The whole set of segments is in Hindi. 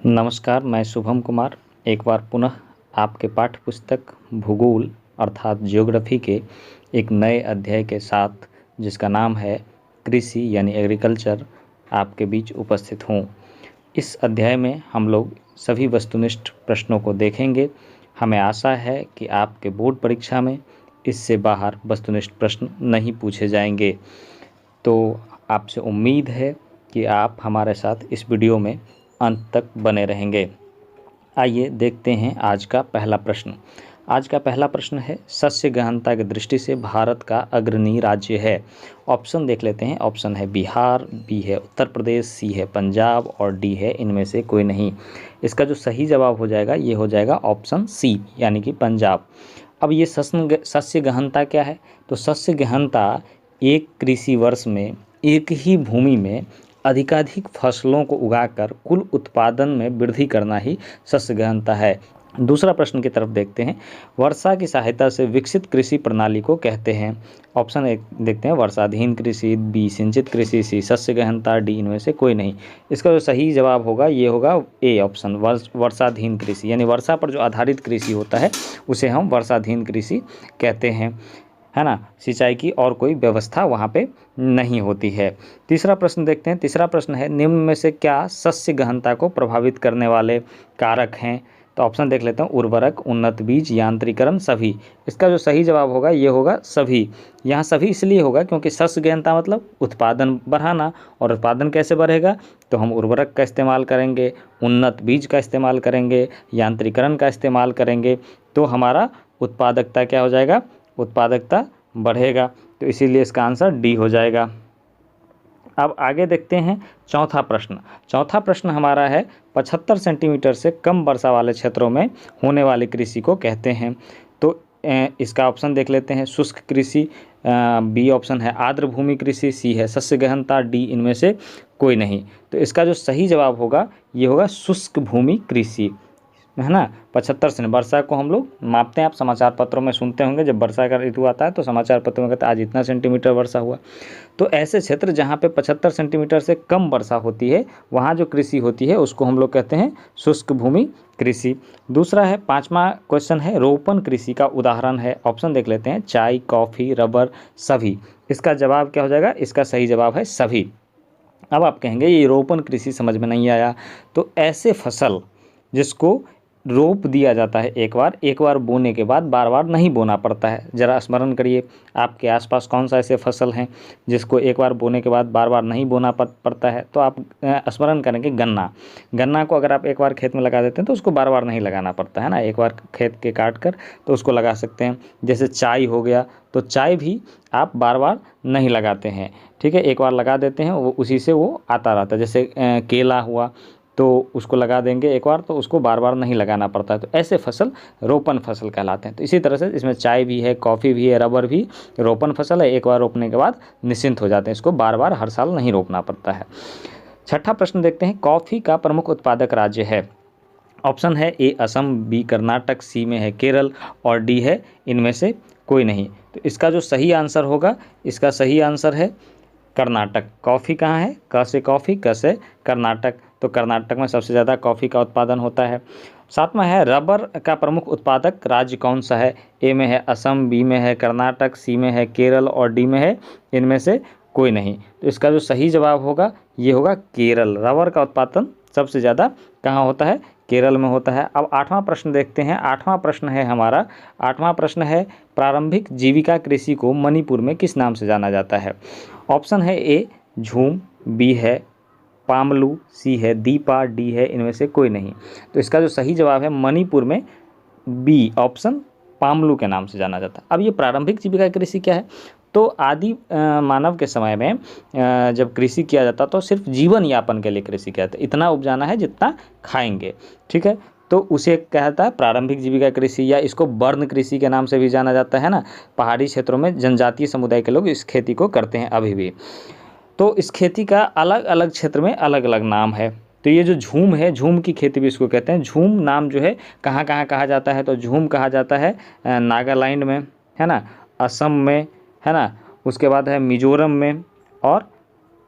नमस्कार, मैं शुभम कुमार एक बार पुनः आपके पाठ्य पुस्तक भूगोल अर्थात ज्योग्राफी के एक नए अध्याय के साथ जिसका नाम है कृषि यानी एग्रीकल्चर आपके बीच उपस्थित हूँ। इस अध्याय में हम लोग सभी वस्तुनिष्ठ प्रश्नों को देखेंगे। हमें आशा है कि आपके बोर्ड परीक्षा में इससे बाहर वस्तुनिष्ठ प्रश्न नहीं पूछे जाएंगे। तो आपसे उम्मीद है कि आप हमारे साथ इस वीडियो में अंत तक बने रहेंगे। आइए देखते हैं आज का पहला प्रश्न। आज का पहला प्रश्न है, सस्य गहनता की दृष्टि से भारत का अग्रणी राज्य है। ऑप्शन देख लेते हैं। ऑप्शन है बिहार, बी है उत्तर प्रदेश, सी है पंजाब और डी है इनमें से कोई नहीं। इसका जो सही जवाब हो जाएगा ये हो जाएगा ऑप्शन सी यानी कि पंजाब। अब ये सस्य गहनता क्या है? तो सस्य गहनता एक कृषि वर्ष में एक ही भूमि में अधिकाधिक फसलों को उगाकर कुल उत्पादन में वृद्धि करना ही सस्य गहनता है। दूसरा प्रश्न की तरफ देखते हैं। वर्षा की सहायता से विकसित कृषि प्रणाली को कहते हैं। ऑप्शन एक देखते हैं, वर्षाधीन कृषि, बी सिंचित कृषि, सी सस्य गहनता, डी इनमें से कोई नहीं। इसका जो सही जवाब होगा ये होगा ए ऑप्शन, वर्षाधीन कृषि यानी वर्षा पर जो आधारित कृषि होता है उसे हम वर्षाधीन कृषि कहते हैं, है ना। सिंचाई की और कोई व्यवस्था वहाँ पे नहीं होती है। तीसरा प्रश्न देखते हैं। तीसरा प्रश्न है, निम्न में से क्या सस्य गहनता को प्रभावित करने वाले कारक हैं? तो ऑप्शन देख लेते हैं, उर्वरक, उन्नत बीज, यांत्रिकरण, सभी। इसका जो सही जवाब होगा ये होगा सभी। यहाँ सभी इसलिए होगा क्योंकि सस्य गहनता मतलब उत्पादन बढ़ाना, और उत्पादन कैसे बढ़ेगा? तो हम उर्वरक का इस्तेमाल करेंगे, उन्नत बीज का इस्तेमाल करेंगे, यांत्रिकरण का इस्तेमाल करेंगे, तो हमारा उत्पादकता क्या हो जाएगा? उत्पादकता बढ़ेगा। तो इसीलिए इसका आंसर डी हो जाएगा। अब आगे देखते हैं चौथा प्रश्न। चौथा प्रश्न हमारा है, 75 सेंटीमीटर से कम वर्षा वाले क्षेत्रों में होने वाली कृषि को कहते हैं। तो इसका ऑप्शन देख लेते हैं, शुष्क कृषि, बी ऑप्शन है आर्द्र भूमि कृषि, सी है सस्य गहनता, डी इनमें से कोई नहीं। तो इसका जो सही जवाब होगा ये होगा शुष्क भूमि कृषि, है ना। 75 से वर्षा को हम लोग मापते हैं, आप समाचार पत्रों में सुनते होंगे, जब वर्षा का ऋतु आता है तो समाचार पत्रों में कहते हैं आज इतना सेंटीमीटर वर्षा हुआ। तो ऐसे क्षेत्र जहाँ पे 75 सेंटीमीटर से कम वर्षा होती है वहाँ जो कृषि होती है उसको हम लोग कहते हैं शुष्क भूमि कृषि। दूसरा है, पाँचवा क्वेश्चन है, रोपण कृषि का उदाहरण है। ऑप्शन देख लेते हैं, चाय, कॉफ़ी, रबर, सभी। इसका जवाब क्या हो जाएगा? इसका सही जवाब है सभी। अब आप कहेंगे ये रोपण कृषि समझ में नहीं आया। तो ऐसे फसल जिसको रोप दिया जाता है एक बार बोने के बाद बार बार नहीं बोना पड़ता है। ज़रा स्मरण करिए, आपके आसपास कौन सा ऐसे फसल हैं जिसको एक बार बोने के बाद बार बार नहीं बोना पड़ता है? तो आप स्मरण करेंगे गन्ना को अगर आप एक बार खेत में लगा देते हैं तो उसको बार बार नहीं लगाना पड़ता है ना, एक बार खेत के काट कर तो उसको लगा सकते हैं। जैसे चाय हो गया, तो चाय भी आप बार बार नहीं लगाते हैं, ठीक है, एक बार लगा देते हैं, वो उसी से वो आता रहता है। जैसे केला हुआ तो उसको लगा देंगे एक बार तो उसको बार बार नहीं लगाना पड़ता है। तो ऐसे फसल रोपण फसल कहलाते हैं। तो इसी तरह से इसमें चाय भी है, कॉफ़ी भी है, रबर भी रोपण फसल है, एक बार रोपने के बाद निश्चिंत हो जाते हैं, इसको बार बार हर साल नहीं रोपना पड़ता है। छठा प्रश्न देखते हैं, कॉफ़ी का प्रमुख उत्पादक राज्य है। ऑप्शन है ए असम, बी कर्नाटक, सी में है केरल और डी है इनमें से कोई नहीं। तो इसका जो सही आंसर होगा, इसका सही आंसर है कर्नाटक। कॉफ़ी कहाँ है? क से कॉफ़ी, क से कर्नाटक। तो कर्नाटक में सबसे ज़्यादा कॉफ़ी का उत्पादन होता है। सातवां है, रबर का प्रमुख उत्पादक राज्य कौन सा है? ए में है असम, बी में है कर्नाटक, सी में है केरल और डी में है इनमें से कोई नहीं। तो इसका जो सही जवाब होगा ये होगा केरल। रबर का उत्पादन सबसे ज़्यादा कहाँ होता है? केरल में होता है। अब आठवां प्रश्न देखते हैं। आठवां प्रश्न है हमारा, आठवां प्रश्न है, प्रारंभिक जीविका कृषि को मणिपुर में किस नाम से जाना जाता है? ऑप्शन है ए झूम, बी है पामलू, सी है दीपा, डी है इनमें से कोई नहीं। तो इसका जो सही जवाब है मणिपुर में बी ऑप्शन पामलू के नाम से जाना जाता है। अब ये प्रारंभिक जीविका कृषि क्या है? तो आदि मानव के समय में जब कृषि किया जाता तो सिर्फ जीवन यापन के लिए कृषि किया जाता, इतना उपजाना है जितना खाएंगे, ठीक है। तो उसे कहता है प्रारंभिक जीविका कृषि, या इसको वर्ण कृषि के नाम से भी जाना जाता है ना। पहाड़ी क्षेत्रों में जनजातीय समुदाय के लोग इस खेती को करते हैं अभी भी। तो इस खेती का अलग अलग क्षेत्र में अलग अलग नाम है। तो ये जो झूम है, झूम की खेती भी इसको कहते हैं। झूम नाम जो है कहाँ कहाँ कहा जाता है? तो झूम कहा जाता है नागालैंड में, है ना, असम में, है ना, उसके बाद है मिजोरम में और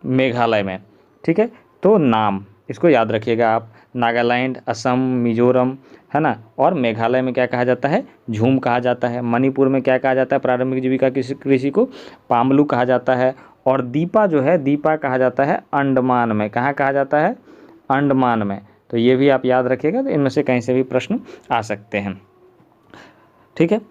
मेघालय में, ठीक है। तो नाम इसको याद रखिएगा आप। नागालैंड, असम, मिजोरम, है ना, और मेघालय में क्या कहा जाता है, झूम कहा जाता है। मणिपुर में क्या कहा जाता है प्रारंभिक जीविका कृषि को, पामलू कहा जाता है। और दीपा जो है, दीपा कहा जाता है अंडमान में। कहाँ कहा जाता है, अंडमान में। तो ये भी आप याद रखिएगा, तो इनमें से कहीं से भी प्रश्न आ सकते हैं। ठीक है,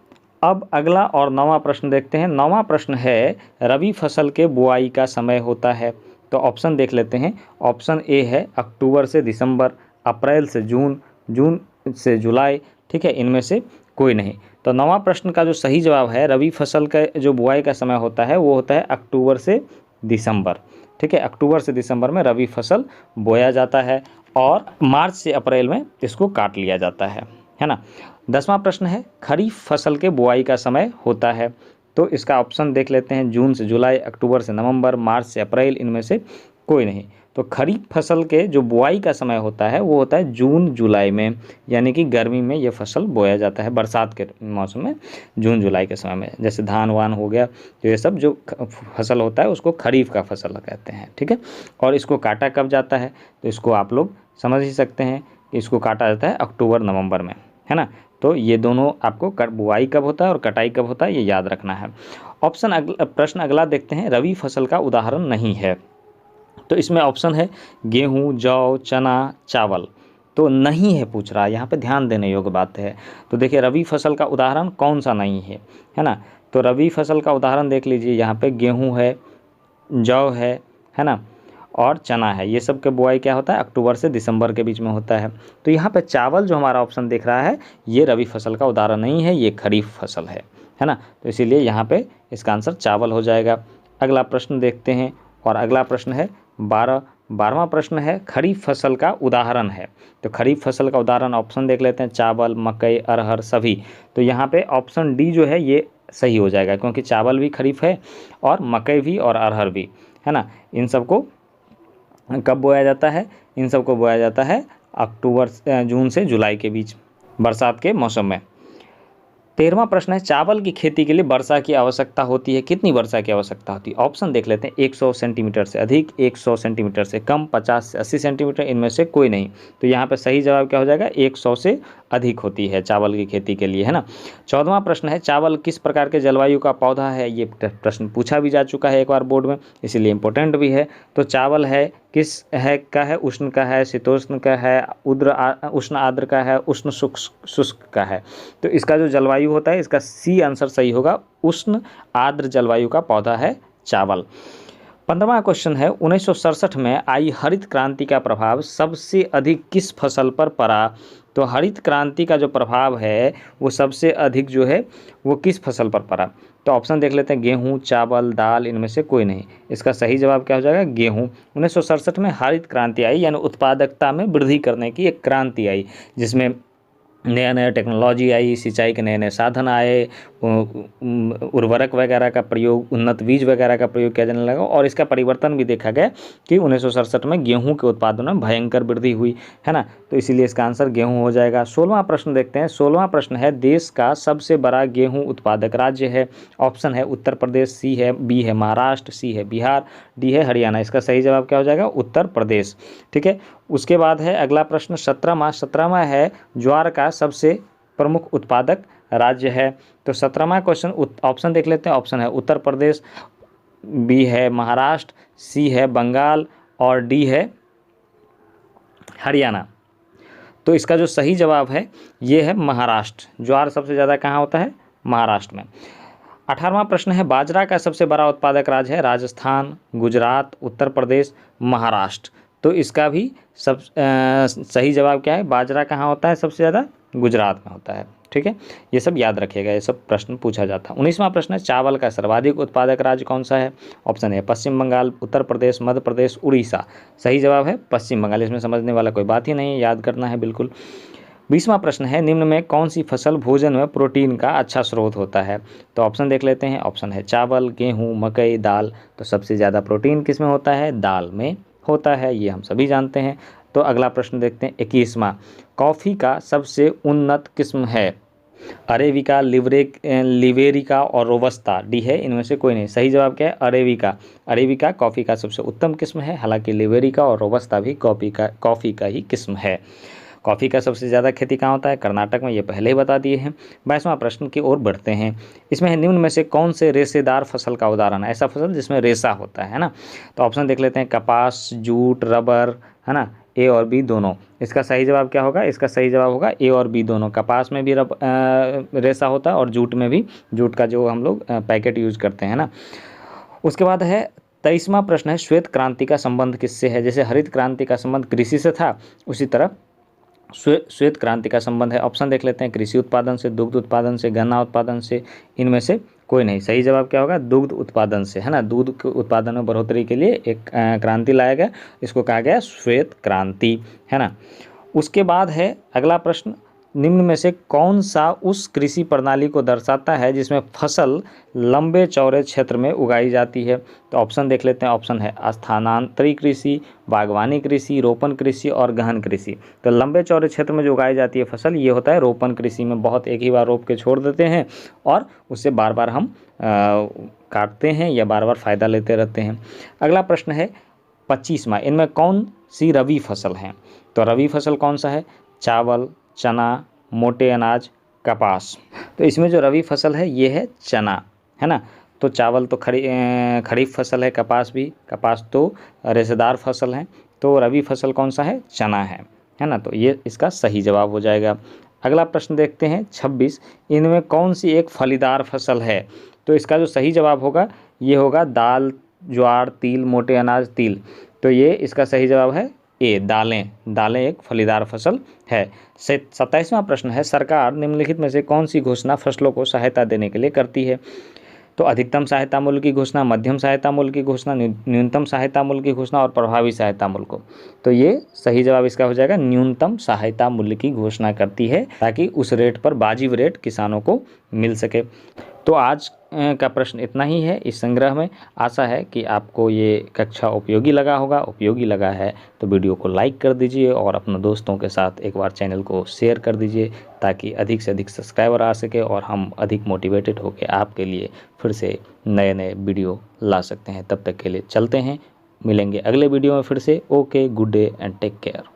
अब अगला और 9वां प्रश्न देखते हैं। 9वां प्रश्न है रबी फसल के बुआई का समय होता है। तो ऑप्शन देख लेते हैं। ऑप्शन ए है अक्टूबर से दिसंबर, अप्रैल से जून, जून से जुलाई। ठीक है, इनमें से कोई नहीं। तो 9वां प्रश्न का जो सही जवाब है, रबी फसल का जो बुआई का समय होता है वो होता है अक्टूबर से दिसंबर। ठीक है, अक्टूबर से दिसंबर में रबी फसल बोया जाता है और मार्च से अप्रैल में इसको काट लिया जाता है ना। 10वां प्रश्न है खरीफ फसल के बुआई का समय होता है। तो इसका ऑप्शन देख लेते हैं। जून से जुलाई, अक्टूबर से नवंबर, मार्च से अप्रैल, इनमें से कोई नहीं। तो खरीफ फसल के जो बुआई का समय होता है वो होता है जून जुलाई में, यानी कि गर्मी में ये फसल बोया जाता है, बरसात के मौसम में, जून जुलाई के समय में। जैसे धान वान हो गया, तो ये सब जो फसल होता है उसको खरीफ का फसल कहते हैं। ठीक है, और इसको काटा कब जाता है, तो इसको आप लोग समझ ही सकते हैं कि इसको काटा जाता है अक्टूबर नवंबर में, है ना। तो ये दोनों आपको बुआई कब होता है और कटाई कब होता है ये याद रखना है। प्रश्न अगला देखते हैं। रबी फसल का उदाहरण नहीं है। तो इसमें ऑप्शन है गेहूँ, जौ, चना, चावल। तो नहीं है पूछ रहा है, यहाँ पे ध्यान देने योग्य बात है। तो देखिए रबी फसल का उदाहरण कौन सा नहीं है ना। तो रबी फसल का उदाहरण देख लीजिए, यहाँ पे गेहूँ है, जौ है ना, और चना है। ये सब के बुआई क्या होता है, अक्टूबर से दिसंबर के बीच में होता है। तो यहाँ पे चावल जो हमारा ऑप्शन दिख रहा है ये रबी फसल का उदाहरण नहीं है, ये खरीफ फसल है ना। तो इसीलिए यहाँ पे इसका आंसर चावल हो जाएगा। अगला प्रश्न देखते हैं, और अगला प्रश्न है 12वां प्रश्न है खरीफ फसल का उदाहरण है। तो खरीफ फसल का उदाहरण ऑप्शन देख लेते हैं, चावल, मकई, अरहर, सभी। तो यहाँ पे ऑप्शन डी जो है ये सही हो जाएगा, क्योंकि चावल भी खरीफ है और मकई भी और अरहर भी, है ना। इन सबको कब बोया जाता है, इन सबको बोया जाता है जून से जुलाई के बीच, बरसात के मौसम में। 13वां प्रश्न है चावल की खेती के लिए वर्षा की आवश्यकता होती है। कितनी वर्षा की आवश्यकता होती है, ऑप्शन देख लेते हैं। 100 सेंटीमीटर से अधिक, 100 सेंटीमीटर से कम, 50 से 80 सेंटीमीटर, इनमें से कोई नहीं। तो यहाँ पे सही जवाब क्या हो जाएगा, 100 से अधिक होती है चावल की खेती के लिए, है ना। 14वां प्रश्न है चावल किस प्रकार के जलवायु का पौधा है। ये प्रश्न पूछा भी जा चुका है एक बार बोर्ड में, इसीलिए इम्पोर्टेंट भी है। तो चावल है किस है का है, उष्ण का है, शीतोष्ण का है, उष्ण आर्द्र का है, उष्ण शुष्क का है। तो इसका जो जलवायु होता है इसका सी आंसर सही होगा, उष्ण आर्द्र जलवायु का पौधा है चावल। 15वां क्वेश्चन है 1967 में आई हरित क्रांति का प्रभाव सबसे अधिक किस फसल पर पड़ा। तो हरित क्रांति का जो प्रभाव है वो सबसे अधिक जो है वो किस फसल पर पड़ा। तो ऑप्शन देख लेते हैं, गेहूं, चावल, दाल, इनमें से कोई नहीं। इसका सही जवाब क्या हो जाएगा, गेहूं। 1967 में हरित क्रांति आई, यानी उत्पादकता में वृद्धि करने की एक क्रांति आई, जिसमें नया नया टेक्नोलॉजी आई, सिंचाई के नए नए साधन आए, उर्वरक वगैरह का प्रयोग, उन्नत बीज वगैरह का प्रयोग किया जाने लगा, और इसका परिवर्तन भी देखा गया कि 1967 में गेहूं के उत्पादन में भयंकर वृद्धि हुई, है ना। तो इसीलिए इसका आंसर गेहूं हो जाएगा। 16वां प्रश्न देखते हैं। 16वां प्रश्न है देश का सबसे बड़ा गेहूं उत्पादक राज्य है। ऑप्शन है उत्तर प्रदेश, सी है, बी है महाराष्ट्र, सी है बिहार, डी है हरियाणा। इसका सही जवाब क्या हो जाएगा, उत्तर प्रदेश। ठीक है, उसके बाद है अगला प्रश्न 17वां है ज्वार का सबसे प्रमुख उत्पादक राज्य है। तो 17वां क्वेश्चन ऑप्शन देख लेते हैं। ऑप्शन है उत्तर प्रदेश, बी है महाराष्ट्र, सी है बंगाल, और डी है हरियाणा। तो इसका जो सही जवाब है ये है महाराष्ट्र। ज्वार सबसे ज़्यादा कहाँ होता है, महाराष्ट्र में। 18वां प्रश्न है बाजरा का सबसे बड़ा उत्पादक राज्य है राजस्थान, गुजरात, उत्तर प्रदेश, महाराष्ट्र। तो इसका भी सही जवाब क्या है, बाजरा कहाँ होता है सबसे ज़्यादा, गुजरात में होता है। ठीक है, ये सब याद रखिएगा, ये सब प्रश्न पूछा जाता है। 19वां प्रश्न है चावल का सर्वाधिक उत्पादक राज्य कौन सा है। ऑप्शन है पश्चिम बंगाल, उत्तर प्रदेश, मध्य प्रदेश, उड़ीसा। सही जवाब है पश्चिम बंगाल। इसमें समझने वाला कोई बात ही नहीं है, याद करना है बिल्कुल। 20वां प्रश्न है निम्न में कौन सी फसल भोजन में प्रोटीन का अच्छा स्रोत होता है। तो ऑप्शन देख लेते हैं। ऑप्शन है चावल, गेहूँ, मकई, दाल। तो सबसे ज़्यादा प्रोटीन किस में होता है, दाल में होता है, ये हम सभी जानते हैं। तो अगला प्रश्न देखते हैं 21वां, कॉफ़ी का सबसे उन्नत किस्म है। अरेबिका, लिबेरिका और रोबस्ता। डी है इनमें से कोई नहीं। सही जवाब क्या है? अरेबिका। अरेबिका कॉफ़ी का सबसे उत्तम किस्म है, हालांकि लिबेरिका और रोबस्ता भी कॉफ़ी का ही किस्म है। कॉफ़ी का सबसे ज़्यादा खेती कहाँ होता है? कर्नाटक में, ये पहले ही बता दिए हैं। 22वां प्रश्न की ओर बढ़ते हैं। इसमें है निम्न में से कौन से रेशेदार फसल का उदाहरण है? ऐसा फसल जिसमें रेशा होता है ना। तो ऑप्शन देख लेते हैं, कपास, जूट, रबर, है ना, ए और बी दोनों। इसका सही जवाब क्या होगा? इसका सही जवाब होगा ए और बी दोनों। कपास में भी रेशा होता है और जूट में भी, जूट का जो हम लोग पैकेट यूज करते हैं ना। उसके बाद है 23वां प्रश्न है, श्वेत क्रांति का संबंध किससे है? जैसे हरित क्रांति का संबंध कृषि से था, उसी तरह श्वेत क्रांति का संबंध है। ऑप्शन देख लेते हैं, कृषि उत्पादन से, दुग्ध उत्पादन से, गन्ना उत्पादन से, इनमें से कोई नहीं। सही जवाब क्या होगा? दुग्ध उत्पादन से, है ना। दूध के उत्पादन में बढ़ोतरी के लिए एक क्रांति लाया गया, इसको कहा गया श्वेत क्रांति, है ना। उसके बाद है अगला प्रश्न, निम्न में से कौन सा उस कृषि प्रणाली को दर्शाता है जिसमें फसल लंबे चौड़े क्षेत्र में उगाई जाती है? तो ऑप्शन देख लेते हैं। ऑप्शन है स्थानांतरी कृषि, बागवानी कृषि, रोपण कृषि और गहन कृषि। तो लंबे चौड़े क्षेत्र में जो उगाई जाती है फसल, ये होता है रोपण कृषि में। बहुत एक ही बार रोप के छोड़ देते हैं और उससे बार बार हम काटते हैं या बार बार फ़ायदा लेते रहते हैं। अगला प्रश्न है 25वां, इनमें कौन सी रबी फसल है? तो रबी फसल कौन सा है? चावल, चना, मोटे अनाज, कपास। तो इसमें जो रबी फसल है ये है चना, है ना। तो चावल तो खरीफ फसल है, कपास तो रेशेदार फसल है। तो रबी फसल कौन सा है? चना है ना। तो ये इसका सही जवाब हो जाएगा। अगला प्रश्न देखते हैं 26, इनमें कौन सी एक फलीदार फसल है? तो इसका जो सही जवाब होगा ये होगा दाल, ज्वार, तिल, मोटे अनाज, तिल। तो ये इसका सही जवाब है ए, दालें एक फलीदार फसल है। 27वां प्रश्न है, सरकार निम्नलिखित में से कौन सी घोषणा फसलों को सहायता देने के लिए करती है? तो अधिकतम सहायता मूल्य की घोषणा, मध्यम सहायता मूल्य की घोषणा, न्यूनतम सहायता मूल्य की घोषणा और प्रभावी सहायता मूल्य को। तो ये सही जवाब इसका हो जाएगा, न्यूनतम सहायता मूल्य की घोषणा करती है, ताकि उस रेट पर वाजिब रेट किसानों को मिल सके। तो आज का प्रश्न इतना ही है इस संग्रह में। आशा है कि आपको ये कक्षा उपयोगी लगा होगा। उपयोगी लगा है तो वीडियो को लाइक कर दीजिए और अपने दोस्तों के साथ एक बार चैनल को शेयर कर दीजिए, ताकि अधिक से अधिक सब्सक्राइबर आ सके और हम अधिक मोटिवेटेड होकर आपके लिए फिर से नए नए वीडियो ला सकते हैं। तब तक के लिए चलते हैं, मिलेंगे अगले वीडियो में फिर से। Okay, good day and take care.